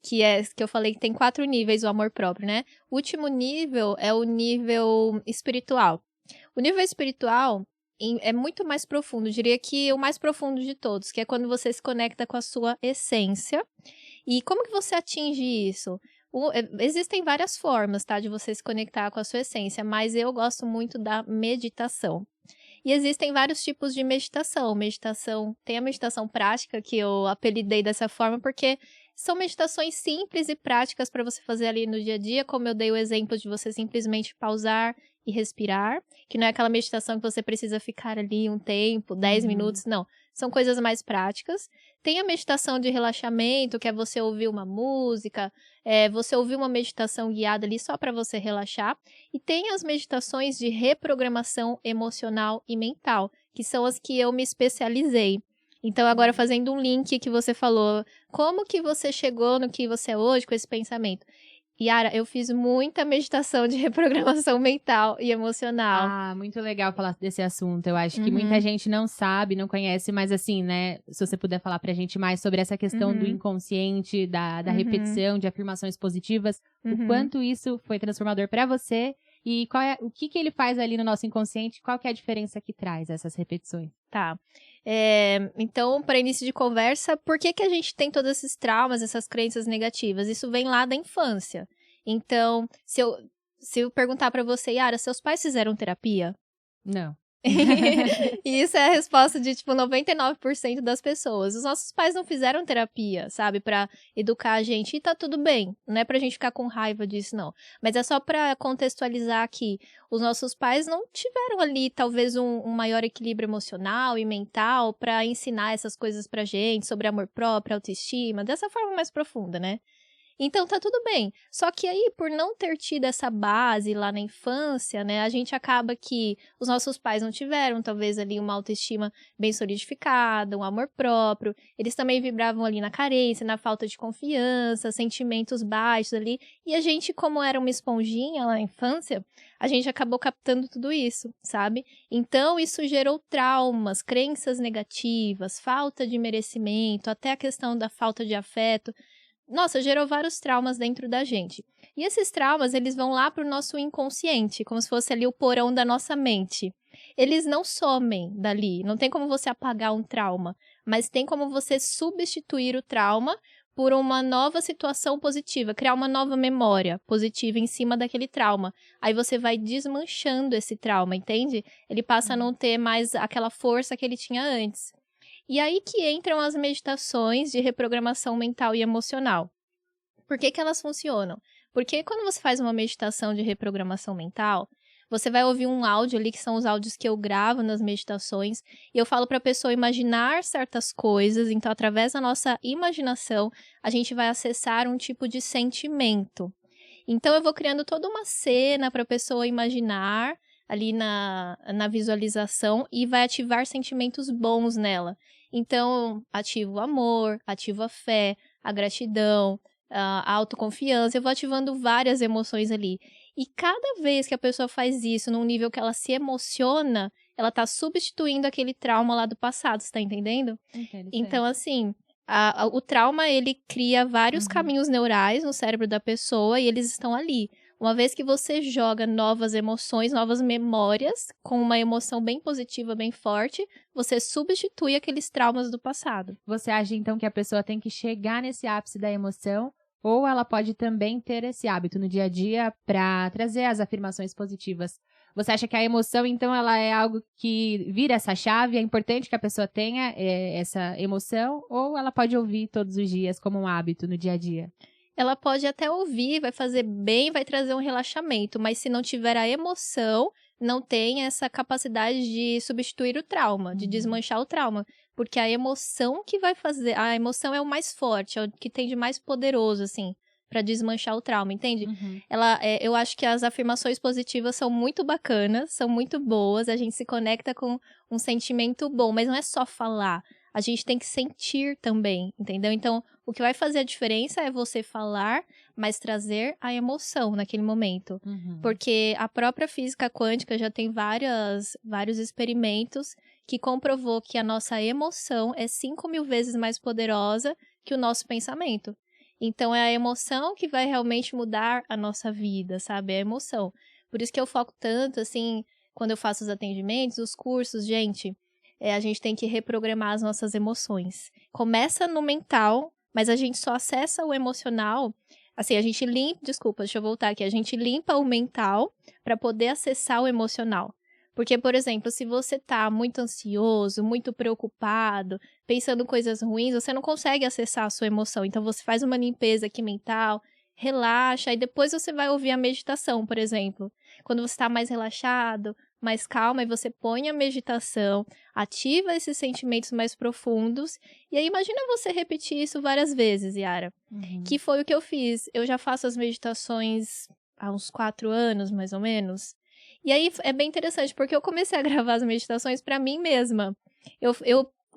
que eu falei que tem 4 níveis o amor próprio, né? O último nível é o nível espiritual. O nível espiritual é muito mais profundo, eu diria que o mais profundo de todos, que é quando você se conecta com a sua essência. E como que você atinge isso? Existem várias formas, tá, de você se conectar com a sua essência, mas eu gosto muito da meditação. E existem vários tipos de meditação. Tem a meditação prática, que eu apelidei dessa forma, porque são meditações simples e práticas para você fazer ali no dia a dia, como eu dei o exemplo de você simplesmente pausar e respirar, que não é aquela meditação que você precisa ficar ali um tempo, 10 minutos, não. São coisas mais práticas. Tem a meditação de relaxamento, que é você ouvir uma música, você ouvir uma meditação guiada ali só para você relaxar. E tem as meditações de reprogramação emocional e mental, que são as que eu me especializei. Então, agora fazendo um link que você falou, como que você chegou no que você é hoje com esse pensamento? Yara, eu fiz muita meditação de reprogramação mental e emocional. Ah, muito legal falar desse assunto. Eu acho que muita gente não sabe, não conhece, mas assim, né? Se você puder falar pra gente mais sobre essa questão do inconsciente, da repetição, de afirmações positivas, o quanto isso foi transformador pra você e o que ele faz ali no nosso inconsciente, qual que é a diferença que traz essas repetições? Tá. Então, para início de conversa, por que a gente tem todos esses traumas, essas crenças negativas? Isso vem lá da infância. Então, se eu perguntar para você, Yara, seus pais fizeram terapia? Não. E isso é a resposta de, 99% das pessoas. Os nossos pais não fizeram terapia, sabe? Pra educar a gente. E tá tudo bem. Não é pra gente ficar com raiva disso, não. Mas é só pra contextualizar aqui. Os nossos pais não tiveram ali, talvez, um maior equilíbrio emocional e mental pra ensinar essas coisas pra gente, sobre amor próprio, autoestima, dessa forma mais profunda, né? Então tá tudo bem. Só que aí, por não ter tido essa base lá na infância, né, a gente acaba que os nossos pais não tiveram, talvez ali uma autoestima bem solidificada, um amor próprio. Eles também vibravam ali na carência, na falta de confiança, sentimentos baixos ali. E a gente, como era uma esponjinha lá na infância, a gente acabou captando tudo isso, sabe? Então isso gerou traumas, crenças negativas, falta de merecimento, até a questão da falta de afeto. Nossa, gerou vários traumas dentro da gente. E esses traumas, eles vão lá pro nosso inconsciente, como se fosse ali o porão da nossa mente. Eles não somem dali, não tem como você apagar um trauma, mas tem como você substituir o trauma por uma nova situação positiva, criar uma nova memória positiva em cima daquele trauma. Aí você vai desmanchando esse trauma, entende? Ele passa a não ter mais aquela força que ele tinha antes. E aí que entram as meditações de reprogramação mental e emocional. Por que elas funcionam? Porque quando você faz uma meditação de reprogramação mental, você vai ouvir um áudio ali, que são os áudios que eu gravo nas meditações, e eu falo para a pessoa imaginar certas coisas, então através da nossa imaginação, a gente vai acessar um tipo de sentimento. Então eu vou criando toda uma cena para a pessoa imaginar ali na visualização e vai ativar sentimentos bons nela. Então, ativo o amor, ativo a fé, a gratidão, a autoconfiança. Eu vou ativando várias emoções ali. E cada vez que a pessoa faz isso num nível que ela se emociona, ela tá substituindo aquele trauma lá do passado, você tá entendendo? Então, assim, o trauma, ele cria vários caminhos neurais no cérebro da pessoa e eles estão ali. Uma vez que você joga novas emoções, novas memórias, com uma emoção bem positiva, bem forte, você substitui aqueles traumas do passado. Você acha, então, que a pessoa tem que chegar nesse ápice da emoção, ou ela pode também ter esse hábito no dia a dia para trazer as afirmações positivas? Você acha que a emoção, então, ela é algo que vira essa chave? É importante que a pessoa tenha essa emoção, ou ela pode ouvir todos os dias como um hábito no dia a dia? Ela pode até ouvir, vai fazer bem, vai trazer um relaxamento, mas se não tiver a emoção, não tem essa capacidade de substituir o trauma, de desmanchar o trauma. Porque a emoção que vai fazer, a emoção é o mais forte, é o que tem de mais poderoso, assim, para desmanchar o trauma, entende? Eu acho que as afirmações positivas são muito bacanas, são muito boas, a gente se conecta com um sentimento bom, mas não é só falar. A gente tem que sentir também, entendeu? Então, o que vai fazer a diferença é você falar, mas trazer a emoção naquele momento. Porque a própria física quântica já tem vários experimentos que comprovou que a nossa emoção é 5.000 vezes mais poderosa que o nosso pensamento. Então é a emoção que vai realmente mudar a nossa vida, sabe? É a emoção. Por isso que eu foco tanto, assim, quando eu faço os atendimentos, os cursos, gente, a gente tem que reprogramar as nossas emoções. Começa no mental, mas a gente só acessa o emocional, assim, a gente limpa, desculpa, deixa eu voltar aqui, a gente limpa o mental para poder acessar o emocional. Porque, por exemplo, se você tá muito ansioso, muito preocupado, pensando coisas ruins, você não consegue acessar a sua emoção. Então, você faz uma limpeza aqui mental, relaxa, e depois você vai ouvir a meditação, por exemplo. Quando você está mais relaxado, mais calma, e você põe a meditação, ativa esses sentimentos mais profundos, e aí imagina você repetir isso várias vezes, Yara. Que foi o que eu fiz. Eu já faço as meditações há uns 4 anos, mais ou menos. E aí é bem interessante, porque eu comecei a gravar as meditações pra mim mesma.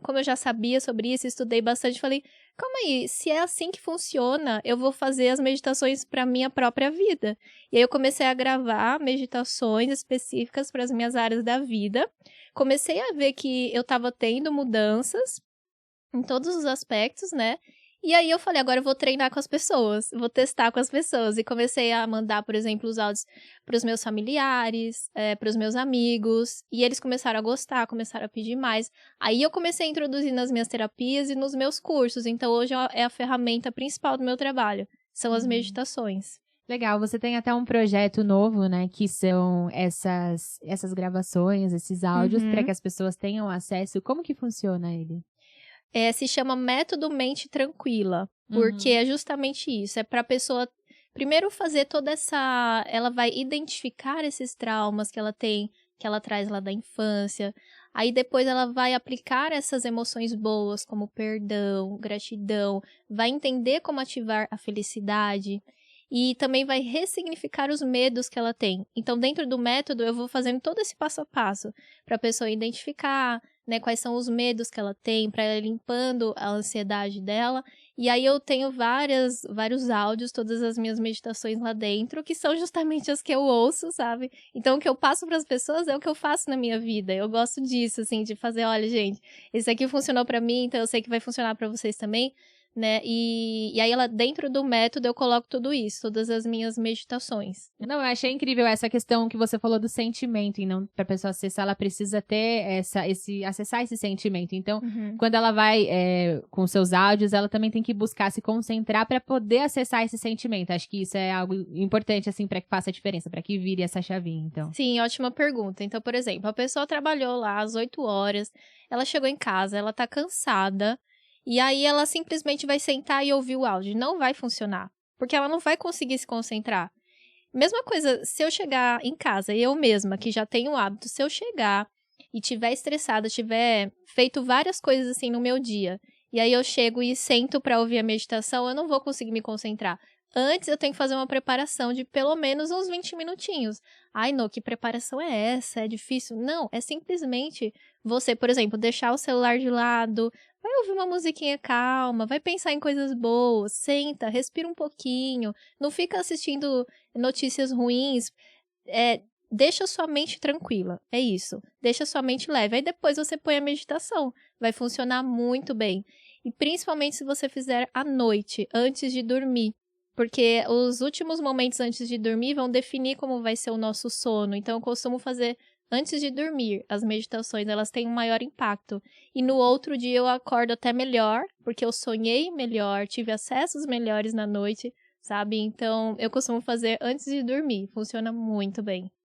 Como eu já sabia sobre isso, estudei bastante, falei, calma aí, se é assim que funciona, eu vou fazer as meditações pra minha própria vida. E aí eu comecei a gravar meditações específicas para as minhas áreas da vida. Comecei a ver que eu tava tendo mudanças em todos os aspectos, né? E aí eu falei, agora eu vou treinar com as pessoas, vou testar com as pessoas. E comecei a mandar, por exemplo, os áudios para os meus familiares, para os meus amigos. E eles começaram a gostar, começaram a pedir mais. Aí eu comecei a introduzir nas minhas terapias e nos meus cursos. Então hoje é a ferramenta principal do meu trabalho, são as meditações. Legal, você tem até um projeto novo, né, que são essas gravações, esses áudios, para que as pessoas tenham acesso. Como que funciona ele? Se chama Método Mente Tranquila, porque é justamente isso, é para a pessoa primeiro fazer toda essa, ela vai identificar esses traumas que ela tem, que ela traz lá da infância, aí depois ela vai aplicar essas emoções boas, como perdão, gratidão, vai entender como ativar a felicidade, e também vai ressignificar os medos que ela tem. Então, dentro do método, eu vou fazendo todo esse passo a passo para a pessoa identificar, né, quais são os medos que ela tem, para ela ir limpando a ansiedade dela. E aí eu tenho vários áudios, todas as minhas meditações lá dentro, que são justamente as que eu ouço, sabe? Então, o que eu passo para as pessoas é o que eu faço na minha vida. Eu gosto disso, assim, de fazer, olha, gente, esse aqui funcionou para mim, então eu sei que vai funcionar para vocês também. Né? E aí, dentro do método, eu coloco tudo isso, todas as minhas meditações. Não, eu achei incrível essa questão que você falou do sentimento, e não para a pessoa acessar, ela precisa ter acessar esse sentimento. Então, quando ela vai com seus áudios, ela também tem que buscar se concentrar para poder acessar esse sentimento. Acho que isso é algo importante, assim, para que faça a diferença, para que vire essa chavinha, então. Sim, ótima pergunta. Então, por exemplo, a pessoa trabalhou lá às 8 horas, ela chegou em casa, ela tá cansada, e aí ela simplesmente vai sentar e ouvir o áudio. Não vai funcionar, porque ela não vai conseguir se concentrar. Mesma coisa, se eu chegar em casa, eu mesma, que já tenho o hábito, se eu chegar e tiver estressada, tiver feito várias coisas assim no meu dia, e aí eu chego e sento para ouvir a meditação, eu não vou conseguir me concentrar. Antes eu tenho que fazer uma preparação de pelo menos uns 20 minutinhos. Ai, não, que preparação é essa? É difícil? Não, é simplesmente você, por exemplo, deixar o celular de lado, vai ouvir uma musiquinha calma, vai pensar em coisas boas, senta, respira um pouquinho, não fica assistindo notícias ruins, deixa sua mente tranquila, é isso, deixa sua mente leve, aí depois você põe a meditação, vai funcionar muito bem, e principalmente se você fizer à noite, antes de dormir, porque os últimos momentos antes de dormir vão definir como vai ser o nosso sono, então eu costumo fazer antes de dormir, as meditações, elas têm um maior impacto. E no outro dia eu acordo até melhor, porque eu sonhei melhor, tive acessos melhores na noite, sabe? Então, eu costumo fazer antes de dormir, funciona muito bem.